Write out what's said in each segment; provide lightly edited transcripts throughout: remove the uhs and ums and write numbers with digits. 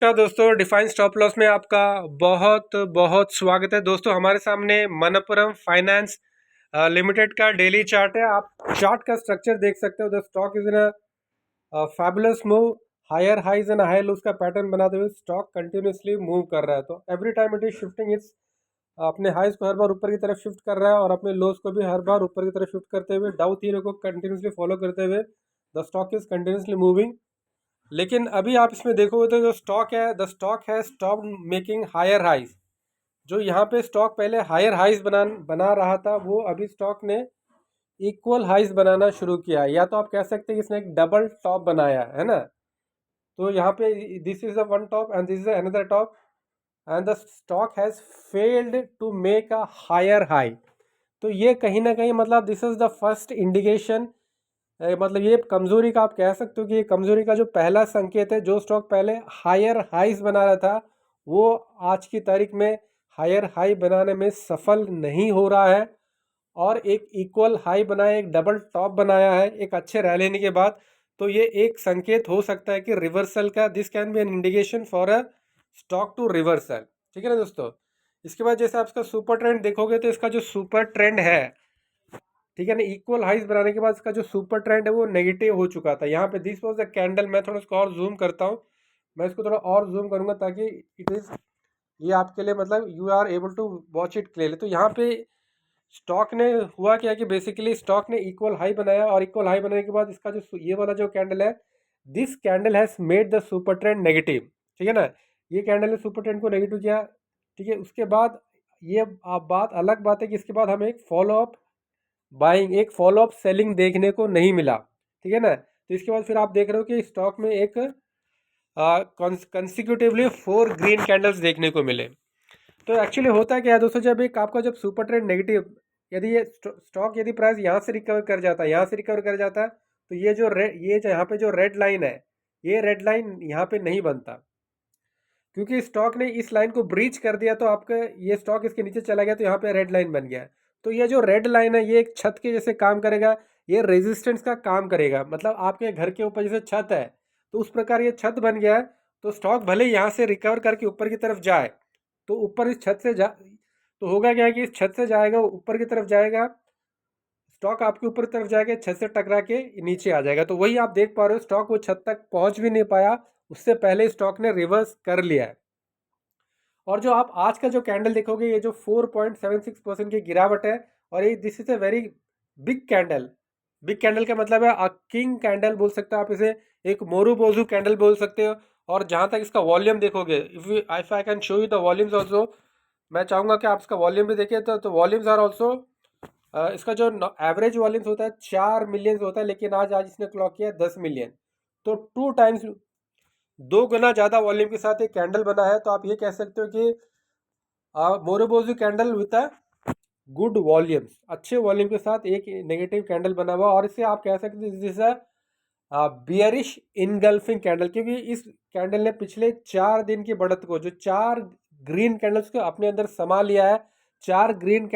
नमस्कार दोस्तों, define stop loss में आपका बहुत बहुत स्वागत है। दोस्तों हमारे सामने मनप्पुरम फाइनेंस लिमिटेड का डेली चार्ट है। आप चार्ट का स्ट्रक्चर देख सकते हो। The stock is in a fabulous move, higher highs and higher lows का पैटर्न बनाते हुए स्टॉक कंटिन्यूसली मूव कर रहा है। तो every time it is shifting its अपने हाइज को हर बार ऊपर की तरफ शिफ्ट कर रहा है और अपने लोस को भी हर बार ऊपर की तरफ शिफ्ट करते हुए डाउ थ्योरी को कंटिन्यूसली फॉलो करते हुए the stock is continuously moving. लेकिन अभी आप इसमें देखोगे तो जो स्टॉक है, द स्टॉक है स्टॉप मेकिंग हायर हाइज। जो यहाँ पे स्टॉक पहले हायर हाइज बना रहा था, वो अभी स्टॉक ने इक्वल हाइज बनाना शुरू किया। या तो आप कह सकते हैं कि इसने एक डबल टॉप बनाया है ना। तो यहाँ पे this is the one top and this is another top and the stock has failed to make a higher high. तो ये कहीं ना कहीं मतलब this is the first indication, मतलब ये कमजोरी का आप कह सकते हो कि ये कमजोरी का जो पहला संकेत है। जो स्टॉक पहले हायर हाइज बना रहा था, वो आज की तारीख में हायर हाई बनाने में सफल नहीं हो रहा है और एक इक्वल हाई बनाया, एक डबल टॉप बनाया है एक अच्छे रैलीने के बाद। तो ये एक संकेत हो सकता है कि रिवर्सल का, this can be an indication for a stock to reversal. ठीक है ना दोस्तों। इसके बाद जैसे आप इसका सुपर ट्रेंड देखोगे तो इसका जो सुपर ट्रेंड है, ठीक है ना, इक्वल हाइज बनाने के बाद इसका जो सुपर ट्रेंड है वो नेगेटिव हो चुका था। यहाँ पे दिस वाज द कैंडल। मैं थोड़ा इसको और जूम करता हूँ, मैं इसको थोड़ा और जूम करूंगा ताकि इट इज ये आपके लिए मतलब you are able to watch it clearly. तो यहाँ पे स्टॉक ने हुआ क्या कि बेसिकली स्टॉक ने इक्वल हाई बनाया और इक्वल हाई बनाने के बाद इसका जो ये वाला जो कैंडल है, this candle has made the super trend negative. ठीक है ना, ये कैंडल ने सुपर ट्रेंड को नेगेटिव किया। ठीक है, उसके बाद ये आप बात अलग बात है कि इसके बाद हमें एक फॉलो अप बाइंग, एक फॉलो अप सेलिंग देखने को नहीं मिला। ठीक है ना। तो इसके बाद फिर आप देख रहे हो कि स्टॉक में एक कंसिक्यूटिवली 4 ग्रीन कैंडल्स देखने को मिले। तो एक्चुअली होता है क्या है दोस्तों, जब एक आपका जब सुपर ट्रेंड नेगेटिव, यदि ये स्टॉक यदि प्राइस यहाँ से रिकवर कर जाता है, यहाँ से रिकवर कर जाता है, तो ये जो यहाँ पे जो रेड लाइन है, ये रेड लाइन यहाँ पे नहीं बनता। क्योंकि स्टॉक ने इस लाइन को ब्रीच कर दिया तो आपका ये स्टॉक इसके नीचे चला गया, तो यहाँ पे रेड लाइन बन गया। तो ये जो रेड लाइन है ये एक छत के जैसे काम करेगा, ये रेजिस्टेंस का काम करेगा। मतलब आपके घर के ऊपर जैसे छत है, तो उस प्रकार ये छत बन गया है। तो स्टॉक भले यहाँ से रिकवर करके ऊपर की तरफ जाए, तो ऊपर इस छत से जा तो होगा क्या है कि इस छत से जाएगा, ऊपर की तरफ जाएगा, स्टॉक आपके ऊपर की तरफ जाएगा, छत से टकरा के नीचे आ जाएगा। तो वही आप देख पा रहे हो, स्टॉक वो छत तक पहुंच भी नहीं पाया, उससे पहले स्टॉक ने रिवर्स कर लिया है। और जो आप आज का जो कैंडल देखोगे, ये जो 4.76% की गिरावट है, और ये this is a very big candle. Big candle का मतलब है किंग कैंडल बोल सकते हो आप इसे, एक मोरूबोजू कैंडल बोल सकते हो। और जहां तक इसका वॉल्यूम देखोगे, if I can show you the volumes also, मैं चाहूंगा कि आप इसका वॉल्यूम भी देखिए। तो वॉल्यूम्स आर ऑल्सो, इसका जो एवरेज वॉल्यूम्स होता है 4 मिलियन होता है, लेकिन आज आज इसने क्लॉक किया 10 मिलियन। तो 2 टाइम्स, 2 गुना ज़्यादा वॉल्यूम के साथ एक कैंडल बना है। तो आप ये कह सकते हो कि marubozu candle with a good volumes, अच्छे वॉल्यूम के साथ एक नेगेटिव कैंडल बना हुआ। और इसे आप कह सकते हैं this a bearish engulfing candle, क्योंकि इस कैंडल ने पिछले 4 दिन की बढ़त को, जो 4 ग्रीन कैंडल्स को अपने अंदर समा लिया है, 4 ग्रीन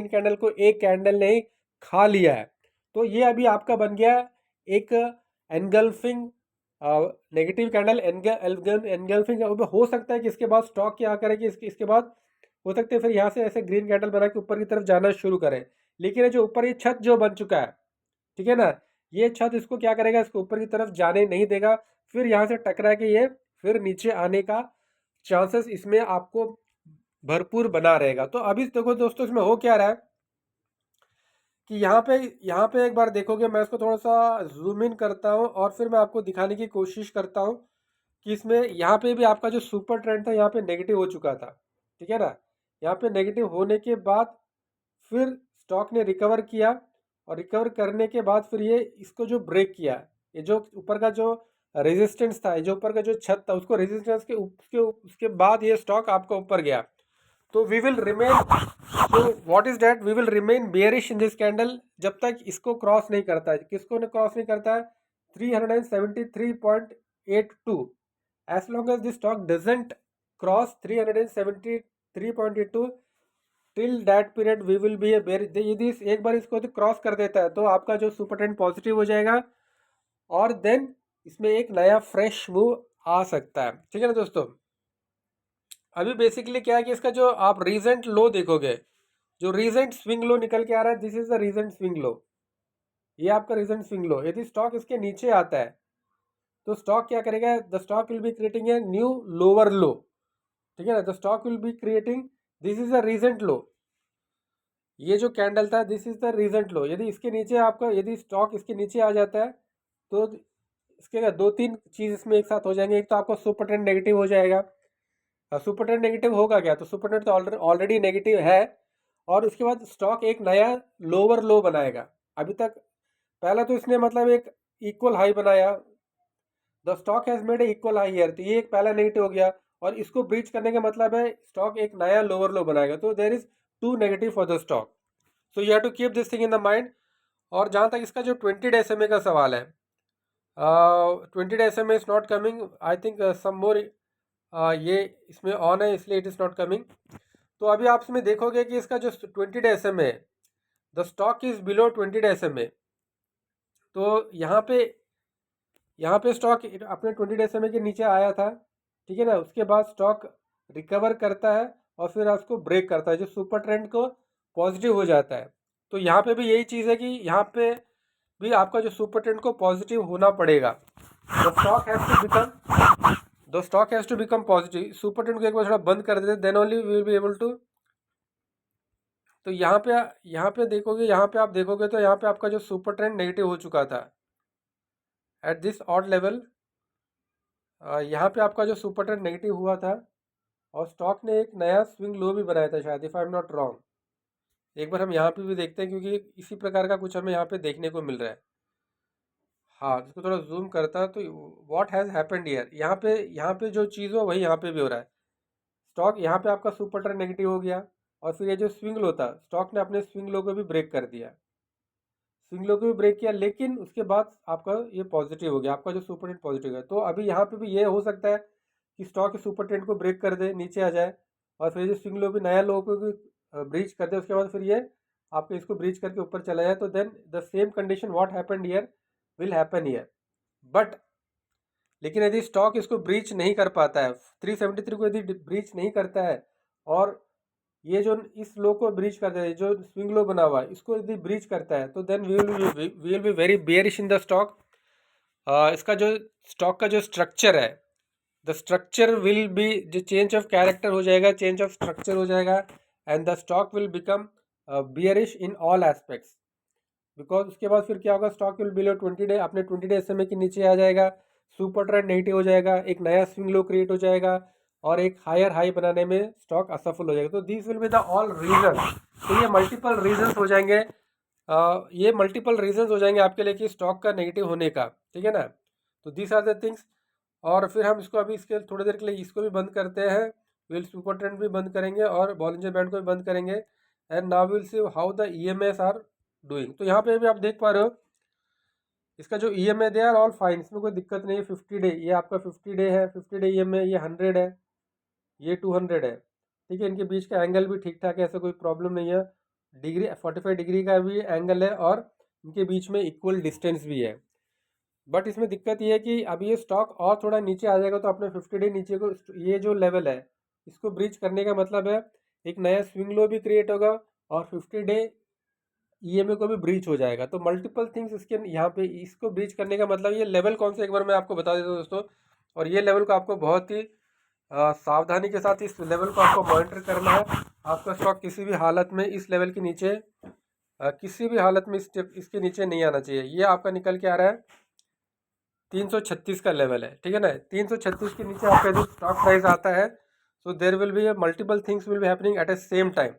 कैंडल को एक कैंडल ने ही खा लिया है। तो ये अभी आपका बन गया एक एनगल्फिंग नेगेटिव कैंडल। एनगल्फिंग हो सकता है कि इसके बाद स्टॉक क्या करे कि इसके बाद हो सकता है फिर यहाँ से ऐसे ग्रीन कैंडल बना के ऊपर की तरफ जाना शुरू करे। लेकिन ये जो ऊपर ये छत जो बन चुका है, ठीक है ना, ये छत इसको क्या करेगा, इसको ऊपर की तरफ जाने नहीं देगा। फिर यहाँ से टकरा के ये फिर नीचे आने का चांसेस इसमें आपको भरपूर बना रहेगा। तो अभी देखो दोस्तों, इसमें हो क्या रहा है कि यहाँ पे एक बार देखोगे, मैं इसको थोड़ा सा जूम इन करता हूँ और फिर मैं आपको दिखाने की कोशिश करता हूँ कि इसमें यहाँ पे भी आपका जो सुपर ट्रेंड था यहाँ पे नेगेटिव हो चुका था। ठीक है ना, यहाँ पे नेगेटिव होने के बाद फिर स्टॉक ने रिकवर किया, और रिकवर करने के बाद फिर ये इसको जो ब्रेक किया, ये जो ऊपर का जो रेजिस्टेंस था, ये जो ऊपर का जो छत था, उसको रेजिस्टेंस के उसके बाद ये स्टॉक आपका ऊपर गया। तो वी विल रिमेन, तो what is that, we will remain bearish in this candle जब तक इसको क्रॉस नहीं करता है। किसको ने क्रॉस नहीं करता है, 373.82। As long as this stock doesn't cross 373.82, till that period we will be a bear. यदि एक बार इसको क्रॉस कर देता है तो आपका जो सुपर ट्रेंड पॉजिटिव हो जाएगा, और देन इसमें एक नया फ्रेश मूव आ सकता है, ठीक है ना दोस्तों। अभी बेसिकली क्या है कि इसका जो आप रीसेंट लो देखोगे, जो रीसेंट स्विंग लो निकल के आ रहा है, this is the recent swing low. ये आपका रीसेंट स्विंग लो, यदि स्टॉक इसके नीचे आता है तो स्टॉक क्या करेगा, the stock will be creating a new lower low, ठीक है ना। The stock will be creating, this is the recent low. ये जो कैंडल था this is the recent low. यदि इसके नीचे आपका, यदि स्टॉक इसके नीचे आ जाता है तो इसके क्या दो तीन चीज इसमें एक साथ हो जाएंगे। एक तो आपका सुपर ट्रेंड नेगेटिव हो जाएगा। सुपर ट्रेंड नेगेटिव होगा क्या, तो सुपर ट्रेंड तो ऑलरेडी नेगेटिव है। और उसके बाद स्टॉक एक नया लोअर लो बनाएगा। अभी तक पहला तो इसने मतलब एक इक्वल हाई बनाया, the stock has made a equal high here, तो ये एक पहला नेगेटिव हो गया। और इसको ब्रीच करने का मतलब है स्टॉक एक नया लोअर लो बनाएगा, तो there is too negative for the stock. So you have to keep this thing in the mind. और जहाँ तक इसका जो 20 डे SMA का सवाल है, 20 day SMA is not coming, I think some more, ये इसमें ऑन है इसलिए इट इज़ नॉट कमिंग। तो अभी आप इसमें देखोगे कि इसका जो 20 डे SMA है, the stock is below 20 day SMA। तो यहाँ पे स्टॉक अपने 20 डे समय के नीचे आया था, ठीक है ना। उसके बाद स्टॉक रिकवर करता है और फिर उसको ब्रेक करता है, जो सुपर ट्रेंड को पॉजिटिव हो जाता है। तो यहाँ पे भी यही चीज़ है कि यहाँ पे भी आपका जो सुपर ट्रेंड को पॉजिटिव होना पड़ेगा। The stock has to become, the stock has to become positive. Super trend को एक बार थोड़ा बंद कर देते, then only we will be able to. तो यहाँ पे देखोगे, यहाँ पे आप देखोगे तो यहाँ पे आपका जो सुपर ट्रेंड नेगेटिव हो चुका था एट दिस ऑड लेवल। यहाँ पे आपका जो सुपर ट्रेंड नेगेटिव हुआ था और स्टॉक ने एक नया स्विंग लो भी बनाया था शायद, if I am not wrong. एक बार हम यहाँ पे भी देखते हैं क्योंकि इसी प्रकार का कुछ हमें यहाँ पे देखने को मिल रहा है। हाँ, इसको थोड़ा जूम करता है तो व्हाट हैज़ हैपेंड हियर, यहाँ पे जो चीज़ हो वही यहाँ पे भी हो रहा है। स्टॉक यहाँ पे आपका सुपर ट्रेंड नेगेटिव हो गया और फिर ये जो स्विंग लो था, स्टॉक ने अपने स्विंग लो को भी ब्रेक कर दिया, स्विंग लो को भी ब्रेक किया, लेकिन उसके बाद आपका ये पॉजिटिव हो गया, आपका जो सुपर ट्रेंड पॉजिटिव है। तो अभी यहाँ पे भी ये हो सकता है कि स्टॉक सुपर ट्रेंड को ब्रेक कर दे, नीचे आ जाए और फिर जो स्विंग लो भी नया लो को भी ब्रीच कर दे, उसके बाद फिर ये आपको इसको ब्रीच करके ऊपर चला जाए। तो then the same condition what happened here will happen here. But लेकिन यदि स्टॉक इसको ब्रीच नहीं कर पाता है, 373 को यदि ब्रीच नहीं करता है और ये जो इस लो को ब्रीच करता है, जो स्विंग लो बना हुआ है इसको यदि ब्रीच करता है, तो then we will be very bearish in the stock. इसका जो स्टॉक का जो स्ट्रक्चर है, द स्ट्रक्चर विल बी, जो चेंज ऑफ कैरेक्टर हो जाएगा, चेंज ऑफ स्ट्रक्चर हो जाएगा and the stock will become bearish in all aspects. Because उसके बाद फिर क्या होगा, स्टॉक विल बिलो 20 डे, अपने 20 डे SMA के नीचे आ जाएगा, सुपर ट्रेंड नेगेटिव हो जाएगा, एक नया स्विंग लो क्रिएट हो जाएगा और एक हायर हाई बनाने में स्टॉक असफल हो जाएगा। तो this will be the all reason. तो ये मल्टीपल रीजंस हो जाएंगे, आपके लिए कि स्टॉक का नेगेटिव होने का, ठीक है ना। तो दिस आर द थिंग्स। और फिर हम इसको अभी इसके थोड़ी देर के लिए इसको भी बंद करते हैं, विल सुपर ट्रेंड भी बंद करेंगे और बॉलिंजर बैंड को भी बंद करेंगे and now will see how the EMAs are doing. तो यहाँ पे भी आप देख पा रहे हो इसका जो EMA they are all fine, इसमें कोई दिक्कत नहीं है। 50 डे, ये आपका 50 डे है, 50 डे EMA, ये 100 है, ये 200 है, ठीक है। इनके बीच का एंगल भी ठीक ठाक है, ऐसा कोई प्रॉब्लम नहीं है। डिग्री 45 डिग्री का भी एंगल है और इनके बीच में इक्वल डिस्टेंस भी है। बट इसमें दिक्कत ये है कि अभी ये स्टॉक और थोड़ा नीचे आ जाएगा तो अपने 50 डे नीचे को, ये जो लेवल है इसको ब्रीच करने का मतलब है एक नया स्विंग लो भी क्रिएट होगा और 50 डे EMA को भी ब्रीच हो जाएगा। तो मल्टीपल थिंग्स इसके यहाँ पे, इसको ब्रीच करने का मतलब ये लेवल कौन सा, एक बार मैं आपको बता देता हूँ दोस्तों। और ये लेवल को आपको बहुत ही सावधानी के साथ इस लेवल को आपको मॉनिटर करना है। आपका स्टॉक किसी भी हालत में इस लेवल के नीचे, किसी भी हालत में इसके नीचे नहीं आना चाहिए। ये आपका निकल के आ रहा है 336 का लेवल है, ठीक है ना। 336 के नीचे आपका यदि स्टॉक प्राइस आता है so there will be multiple things will be happening at a same time.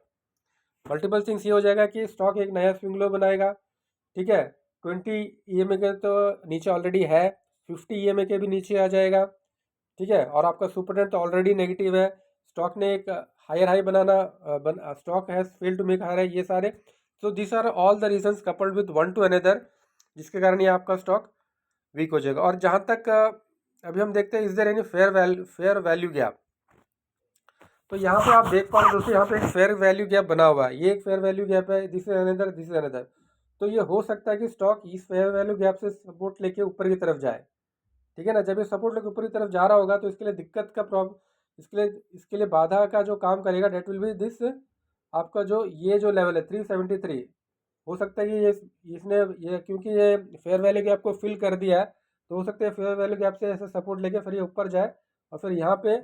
Multiple things ये हो जाएगा कि स्टॉक एक नया स्विंग लो बनाएगा, ठीक है। 20 EMA के तो नीचे ऑलरेडी है, 50 EMA के भी नीचे आ जाएगा, ठीक है। और आपका सुपर ट्रेंड तो ऑलरेडी नेगेटिव है, स्टॉक ने एक higher high stock has failed to make higher high, ये सारे। So this are all the reasons coupled with one to another, जिसके कारण ये आपका स्टॉक वीक हो जाएगा। और जहाँ तक अभी हम देखते हैं, is there any fair value gap. तो यहाँ पे आप देख पा रहे हो दोस्तों, यहाँ पे एक फेयर वैल्यू गैप बना हुआ है, ये एक फेयर वैल्यू गैप है, this is another, this is another. तो ये हो सकता है कि स्टॉक इस फेयर वैल्यू गैप से सपोर्ट लेके ऊपर की तरफ जाए, ठीक है ना। जब ये सपोर्ट लेके ऊपर की तरफ जा रहा होगा तो इसके लिए दिक्कत का प्रॉब्लम, इसके लिए बाधा का जो काम करेगा डेट विल बी दिस, आपका जो ये जो लेवल है 373। हो सकता है कि ये इसने ये क्योंकि ये फेयर वैल्यू गैप को फिल कर दिया है, तो हो सकता है फेयर वैल्यू गैप से ऐसे सपोर्ट लेके फिर ये ऊपर जाए और फिर यहाँ पे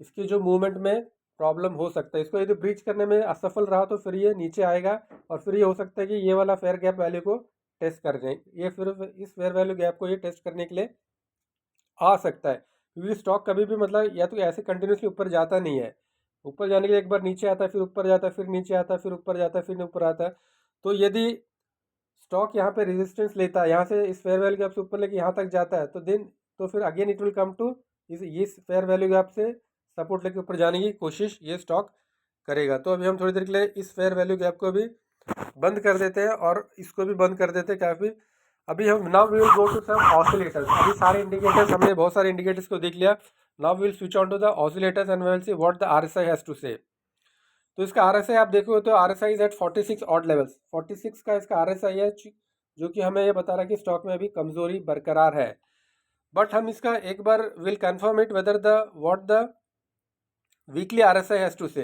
इसकी जो मूवमेंट में प्रॉब्लम हो सकता है। इसको यदि ब्रीच करने में असफल रहा तो फिर ये नीचे आएगा और फिर ये हो सकता है कि ये वाला फेयर गैप वैल्यू को टेस्ट कर जाए, ये फिर इस फेयर वैल्यू गैप को ये टेस्ट करने के लिए आ सकता है। क्योंकि स्टॉक कभी भी मतलब या तो ऐसे कंटिन्यूसली ऊपर जाता नहीं है, ऊपर जाने के लिए एक बार नीचे आता है, फिर ऊपर जाता है, फिर नीचे आता है, फिर ऊपर जाता है, फिर ऊपर आता है। तो यदि स्टॉक यहाँ पे रेजिस्टेंस लेता है, यहाँ से इस फेयर वैल्यू गैप से ऊपर लेके यहाँ तक जाता है, तो फिर again it will come to इस फेयर वैल्यू गैप से सपोर्ट लेके ऊपर जाने की कोशिश ये स्टॉक करेगा। तो अभी हम थोड़ी देर के लिए इस फेयर वैल्यू गैप को भी बंद कर देते हैं और इसको भी बंद कर देते हैं। काफ़ी अभी हम now we will go to some oscillators. अभी सारे इंडिकेटर्स हमने बहुत सारे इंडिकेटर्स को देख लिया। Now we will switch on to the oscillators and we will see what the RSI has to say. तो इसका आरएसआई आप देखो तो RSI is at 46 odd levels, 46 का इसका आरएसआई है, जो कि हमें ये बता रहा है कि स्टॉक में अभी कमजोरी बरकरार है। बट हम इसका एक बार will confirm it whether the what the weekly RSI has to say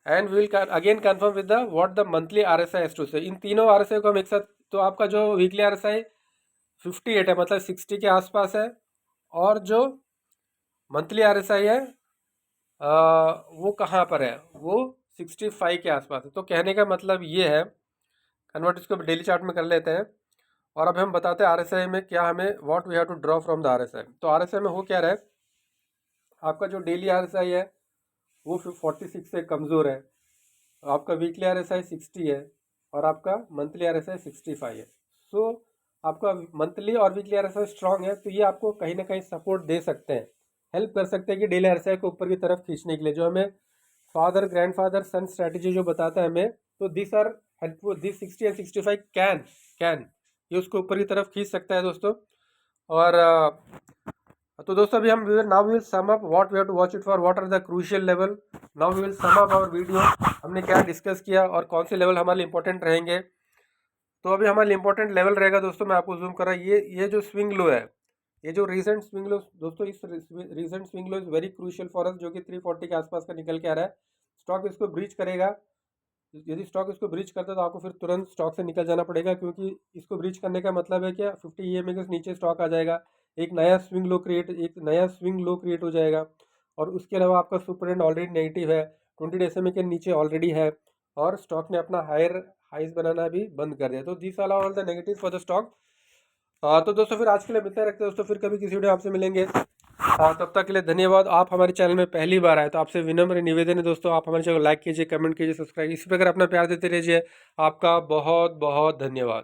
and will again confirm with the what the monthly RSI has to say. इन तीनों आरएसआई को हम एक साथ, तो आपका जो वीकली आरएसआई 58 है, मतलब 60 के आसपास है, और जो मंथली आरएसआई है वो कहाँ पर है, वो 65 के आसपास है। तो कहने का मतलब ये है, कन्वर्ट इसको डेली चार्ट में कर लेते हैं और अब हम बताते हैं आरएसआई में क्या हमें what we have to draw from the RSI. तो आरएसआई में हो क्या रहा है, आपका जो डेली आरएसआई है वो 46 से कमज़ोर है, आपका वीकली आरएसआई 60 है और आपका मंथली आरएसआई 65 है। सो आपका मंथली और वीकली आरएसआई स्ट्रांग है, तो ये आपको कहीं ना कहीं सपोर्ट दे सकते हैं, हेल्प कर सकते हैं कि डेली आरएसआई को ऊपर की तरफ खींचने के लिए, जो हमें फादर ग्रैंडफादर सन स्ट्रैटेजी जो बताता है हमें। तो this are helpful, this 60 and 65 can ये उसको ऊपर की तरफ खींच सकता है दोस्तों। और तो दोस्तों अभी हम now we will sum up what we have to watch it for, what are the crucial level. Now we will sum up our video, हमने क्या डिस्कस किया और कौन से लेवल हमारे लिए इंपॉर्टेंट रहेंगे। तो अभी हमारे लिए इंपॉर्टेंट लेवल रहेगा दोस्तों, मैं आपको जूम कर रहा हूँ, ये जो स्विंग लो है, ये जो रीसेंट स्विंग लो दोस्तों, इस recent swing low is very crucial for us, जो कि 340 के आसपास का निकल के आ रहा है। स्टॉक इसको ब्रीच करेगा, यदि स्टॉक इसको ब्रीच करता है तो आपको फिर तुरंत स्टॉक से निकल जाना पड़ेगा, क्योंकि इसको ब्रीच करने का मतलब है क्या 50 EMA के नीचे स्टॉक आ जाएगा, एक नया स्विंग लो क्रिएट हो जाएगा। और उसके अलावा आपका सुपर ट्रेंड ऑलरेडी नेगेटिव है, 20 SMA के नीचे ऑलरेडी है और स्टॉक ने अपना हाइज बनाना भी बंद कर दिया। तो this are all the negative for the stock. तो दोस्तों फिर आज के लिए इतना रखते हैं दोस्तों, फिर कभी किसी वीडियो आपसे मिलेंगे। तब तक के लिए धन्यवाद। आप हमारे चैनल में पहली बार आए तो आपसे विनम्र निवेदन है दोस्तों, आप हमारे चैनल को लाइक कीजिए, कमेंट कीजिए, सब्सक्राइब, इसी प्रकार अपना प्यार देते रहिए। आपका बहुत बहुत धन्यवाद।